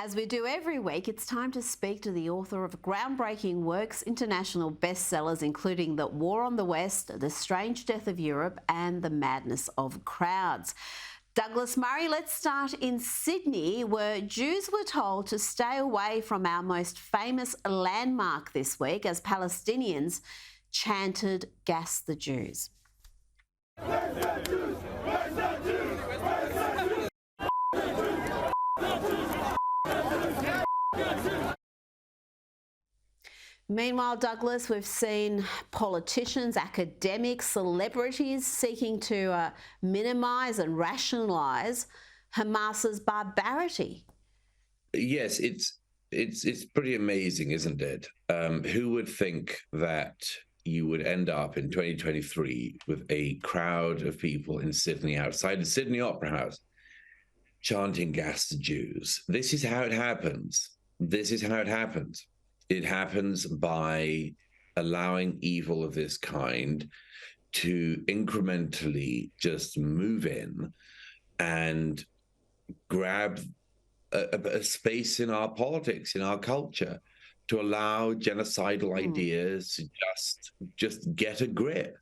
As we do every week, it's time to speak to the author of groundbreaking works, international bestsellers, including The War on the West, The Strange Death of Europe, and The Madness of Crowds. Douglas Murray, let's start in Sydney, where Jews were told to stay away from our most famous landmark this week as Palestinians chanted, "Gas the Jews." Meanwhile, Douglas, we've seen politicians, academics, celebrities seeking to minimise and rationalise Hamas's barbarity. Yes, it's pretty amazing, isn't it? Who would think that you would end up in 2023 with a crowd of people in Sydney, outside the Sydney Opera House, chanting "Gas the Jews"? This is how it happens. This is how it happens. It happens by allowing evil of this kind to incrementally just move in and grab a space in our politics, in our culture, to allow genocidal ideas to just get a grip.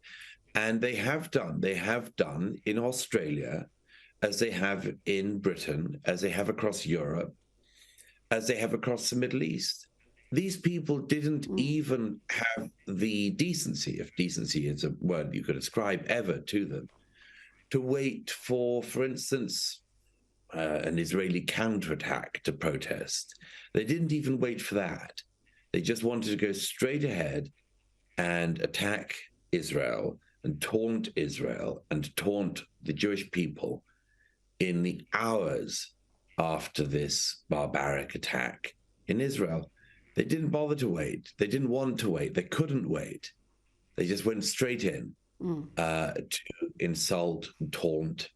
And they have done. They have done in Australia, as they have in Britain, as they have across Europe, as they have across the Middle East. These people didn't even have the decency, if decency is a word you could ascribe ever to them, to wait for instance, an Israeli counterattack to protest. They didn't even wait for that. They just wanted to go straight ahead and attack Israel and taunt Israel and taunt the Jewish people in the hours after this barbaric attack in Israel. They didn't bother to wait. They didn't want to wait. They couldn't wait. They just went straight in to insult, taunt,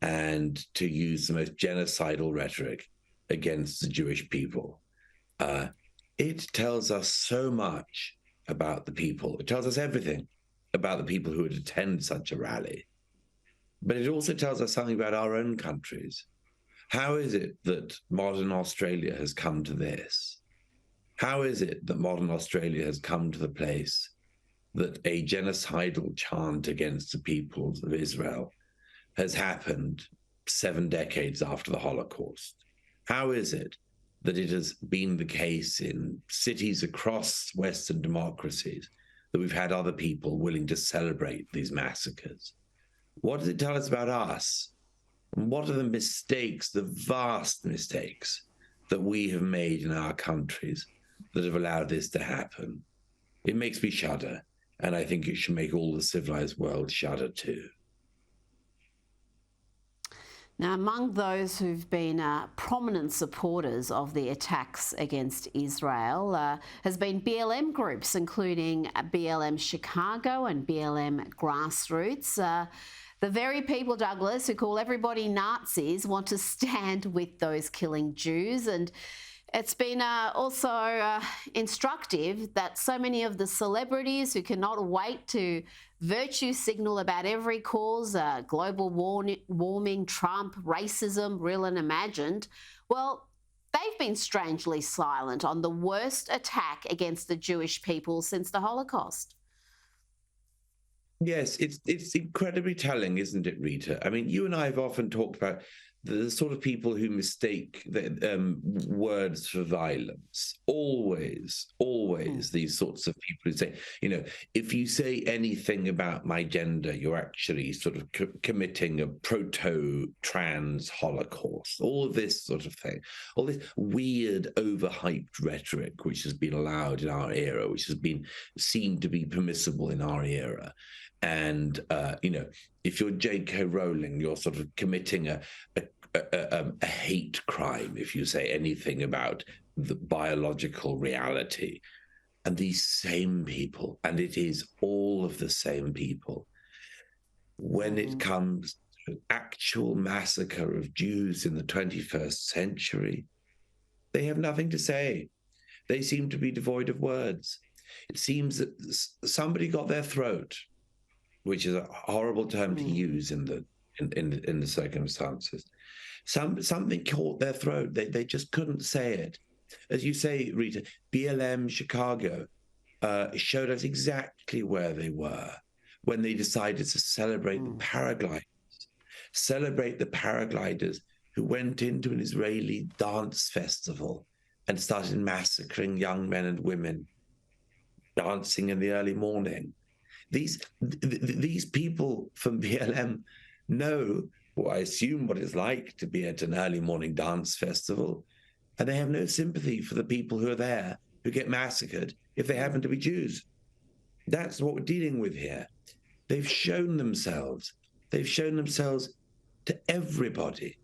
and to use the most genocidal rhetoric against the Jewish people. It tells us so much about the people. It tells us everything about the people who would attend such a rally. But it also tells us something about our own countries. How is it that modern Australia has come to this? How is it that modern Australia has come to the place that a genocidal chant against the peoples of Israel has happened 7 decades after the Holocaust? How is it that it has been the case in cities across Western democracies that we've had other people willing to celebrate these massacres? What does it tell us about us? And what are the mistakes, the vast mistakes that we have made in our countries that have allowed this to happen? It makes me shudder, and I think it should make all the civilized world shudder too. Now, among those who've been prominent supporters of the attacks against Israel has been BLM groups, including BLM Chicago and BLM Grassroots. The very people, Douglas, who call everybody Nazis want to stand with those killing Jews. And it's been also instructive that so many of the celebrities who cannot wait to virtue signal about every cause, global warming, Trump, racism, real and imagined, well, they've been strangely silent on the worst attack against the Jewish people since the Holocaust. Yes, it's incredibly telling, isn't it, Rita? I mean, you and I have often talked about the sort of people who mistake words for violence. Always these sorts of people who say, you know, if you say anything about my gender, you're actually sort of committing a proto-trans Holocaust. All of this sort of thing. All this weird, overhyped rhetoric, which has been allowed in our era, which has been seen to be permissible in our era. And, you know, if you're J.K. Rowling, you're sort of committing a hate crime if you say anything about the biological reality. And these same people, and it is all of the same people, when it comes to actual massacre of Jews in the 21st century, they have nothing to say. They seem to be devoid of words. It seems that somebody got their throat, which is a horrible term to use in the in the circumstances. Something caught their throat. They just couldn't say it. As you say, Rita, BLM Chicago showed us exactly where they were when they decided to celebrate the paragliders who went into an Israeli dance festival and started massacring young men and women dancing in the early morning. These people from BLM know, or I assume, what it's like to be at an early morning dance festival, and they have no sympathy for the people who are there who get massacred if they happen to be Jews. That's what we're dealing with here. They've shown themselves to everybody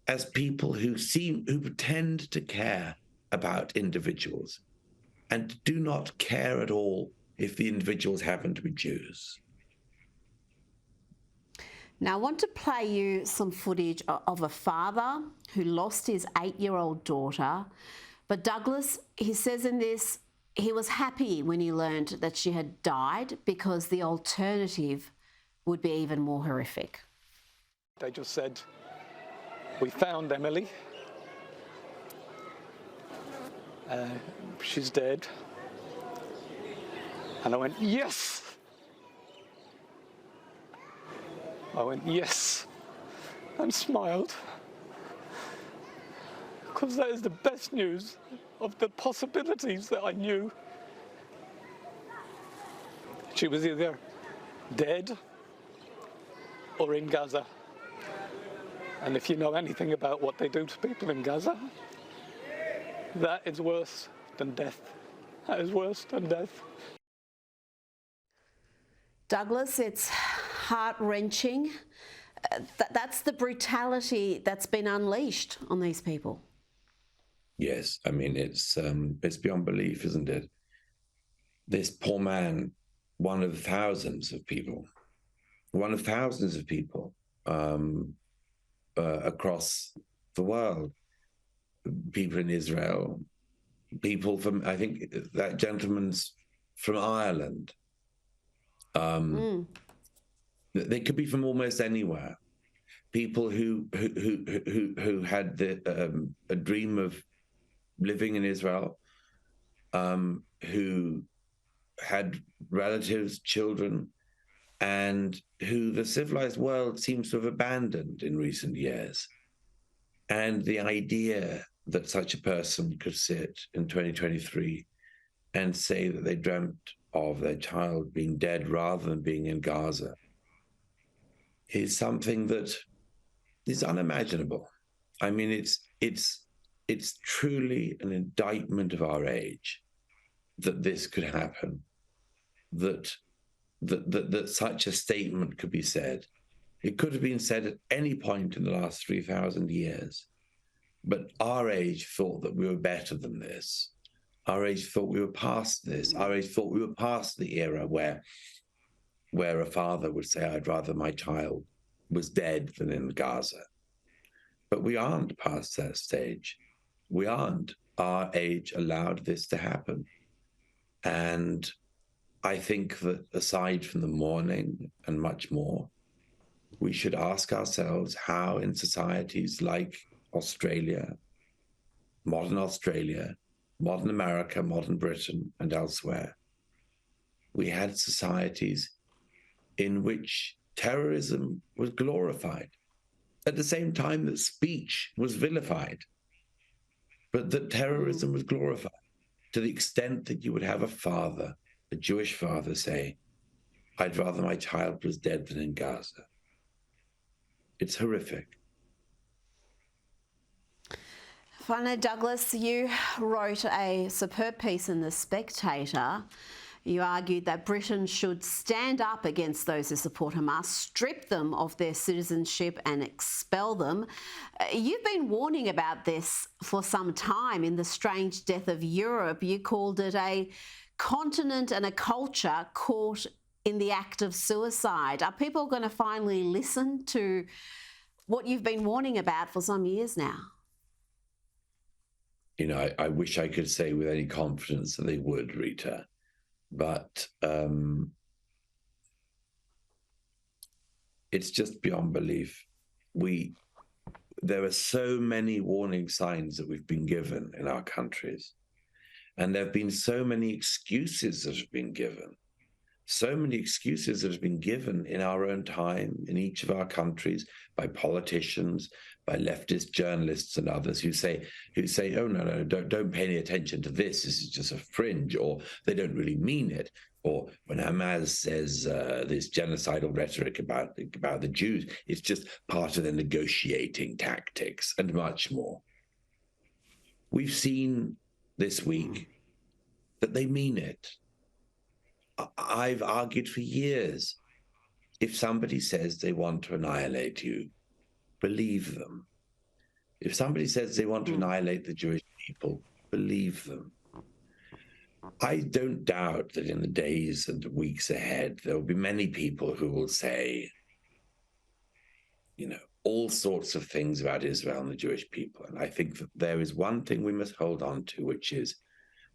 as people who pretend to care about individuals and do not care at all if the individuals happen to be Jews. Now, I want to play you some footage of a father who lost his 8-year-old daughter. But Douglas, he says in this, he was happy when he learned that she had died because the alternative would be even more horrific. They just said, "We found Emily. She's dead." And I went, "Yes!" I went, "Yes," and smiled. Because that is the best news of the possibilities that I knew. She was either dead or in Gaza. And if you know anything about what they do to people in Gaza, that is worse than death. That is worse than death. Douglas, it's heart-wrenching. That's the brutality that's been unleashed on these people. Yes, I mean, it's beyond belief, isn't it? This poor man, one of thousands of people across the world, people in Israel, people from, I think that gentleman's from Ireland. They could be from almost anywhere. People who had a dream of living in Israel, who had relatives, children, and who the civilized world seems to have abandoned in recent years. And the idea that such a person could sit in 2023 and say that they dreamt of their child being dead rather than being in Gaza is something that is unimaginable. I mean, it's truly an indictment of our age that this could happen, that such a statement could be said. It could have been said at any point in the last 3,000 years, but our age thought that we were better than this. Our age thought we were past this. Our age thought we were past the era where a father would say, "I'd rather my child was dead than in Gaza." But we aren't past that stage. We aren't. Our age allowed this to happen. And I think that aside from the mourning and much more, we should ask ourselves how in societies like Australia, modern America, modern Britain, and elsewhere, we had societies in which terrorism was glorified at the same time that speech was vilified, but that terrorism was glorified to the extent that you would have a father, a Jewish father, say, "I'd rather my child was dead than in Gaza." It's horrific. Finally, Douglas, you wrote a superb piece in The Spectator. You argued that Britain should stand up against those who support Hamas, strip them of their citizenship and expel them. You've been warning about this for some time. In The Strange Death of Europe, you called it a continent and a culture caught in the act of suicide. Are people going to finally listen to what you've been warning about for some years now? You know, I wish I could say with any confidence that they would, Rita. But it's just beyond belief. There are so many warning signs that we've been given in our countries, and there have been so many excuses that have been given. So many excuses that have been given in our own time, in each of our countries, by politicians, by leftist journalists and others who say, oh, no, don't pay any attention to this. This is just a fringe, or they don't really mean it. Or when Hamas says this genocidal rhetoric about the Jews, it's just part of the negotiating tactics and much more. We've seen this week that they mean it. I've argued for years, if somebody says they want to annihilate you, believe them. If somebody says they want to annihilate the Jewish people, believe them. I don't doubt that in the days and weeks ahead, there will be many people who will say, all sorts of things about Israel and the Jewish people. And I think that there is one thing we must hold on to, which is,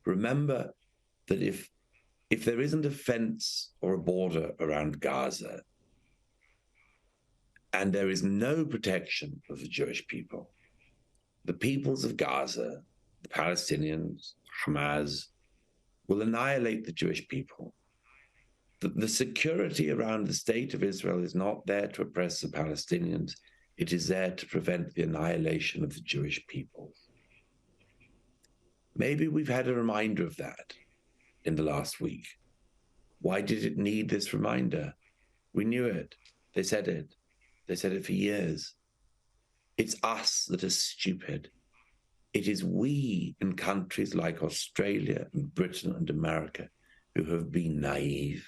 remember that if there isn't a fence or a border around Gaza, and there is no protection of the Jewish people, the peoples of Gaza, the Palestinians, Hamas, will annihilate the Jewish people. The security around the state of Israel is not there to oppress the Palestinians. It is there to prevent the annihilation of the Jewish people. Maybe we've had a reminder of that in the last week. Why did it need this reminder? We knew it. They said it. They said it for years. It's us that are stupid. It is we in countries like Australia and Britain and America who have been naive.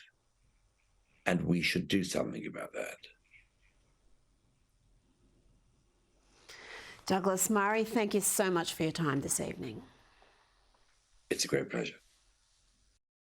And we should do something about that. Douglas Murray, thank you so much for your time this evening. It's a great pleasure.